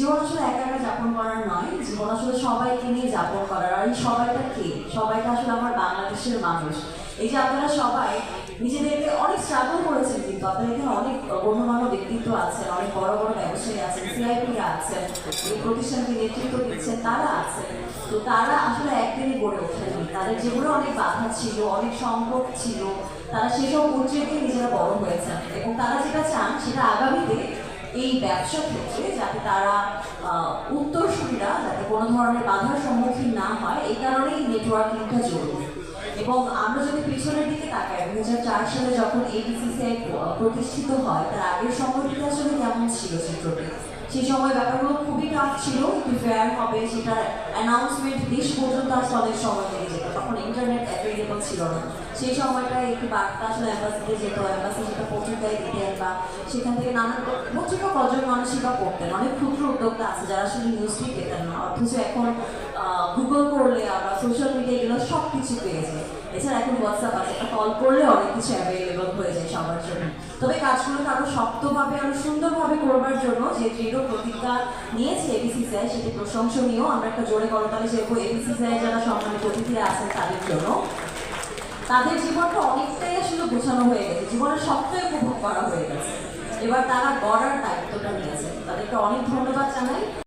জীবন আসলে একা একা যাপন করার নয়, জীবন আসলে সবাইকে নিয়ে যাপন করার। আর এই সবাইটা কে? সবাইটা আসলে আমার বাংলাদেশের মানুষ। এই যে আপনারা সবাই নিজেদেরকে অনেক স্ট্রাগল করেছেন, কিন্তু আপনাদের এখানে অনেক গণ্যমান্য ব্যক্তিত্ব আছেন, অনেক বড় বড় ব্যবসায়ী আছেন, সিআইপিরা আছেন, এই প্রতিষ্ঠানকে নেতৃত্ব দিচ্ছেন, তারা আছেন। তো তারা আসলে একদিনই গড়ে ওঠেনি, তাদের জীবনে অনেক বাধা ছিল, অনেক সংকট ছিল। তারা সেসব উদ্যোগে নিজেরা বড় হয়েছেন এবং তারা যেটা চান সেটা আগামীতে এই ব্যবসা ক্ষেত্রে যাতে তারা উত্তরসূরিরা যাতে কোনো ধরনের বাধার সম্মুখীন না হয়, এই কারণেই নেটওয়ার্কিংটা জরুরি। এবং আমরা যদি পিছনের দিকে তাকাই, 2004 সালে যখন এবিসিসিআই প্রতিষ্ঠিত হয়, তার আগের সময়টিতে আসলে কেমন ছিল চিত্রটি? সেই সময় ব্যাপারগুলো খুবই টাফ ছিল, একটু ফেয়ার হবে সেটার অ্যানাউন্সমেন্ট দেশ পর্যন্ত আসলে অনেক সময় লেগে যেত, তখন ইন্টারনেট অ্যাভেলেবল ছিল না। সেই সময়টায় একটি বার্তা আসলে অ্যাম্বাসিতে যেত, অ্যাম্বাসি সেটা পত্রিকায় দিতেন বা সেখান থেকে নানান পত্রিকা কজন মানুষই বা পড়তেন। অনেক ক্ষুদ্র উদ্যোক্তা আছে যারা আসলে নিউজটি পেতেন না, অথচ এখন গুগল করলে আমরা সোশ্যাল মিডিয়া এগুলো সব কিছু পেয়ে যাই। এছাড়া এখন হোয়াটসঅ্যাপ আছে, একটা কল করলে অনেক কিছু অ্যাভেলেবল হয়ে যায় সবার জন্য। তবে কাজগুলোকে আরো শক্তভাবে আরো সুন্দরভাবে করবার জন্য যে দৃঢ় প্রতিজ্ঞা নিয়েছে এবিসিসিআই, সেটি প্রশংসনীয়। আমরা একটা জোরে করতালি যেরকম এবিসিসিআই যারা সম্মানিত অতিথিরা আছেন তাদের জন্য। তাদের জীবনটা অনেকটাই আসলে গোছানো হয়ে গেছে, জীবনের সবটাই উপভোগ করা হয়ে গেছে। এবার তারা গড়ার দায়িত্বটা নিয়েছে, তাদেরকে অনেক ধন্যবাদ জানাই।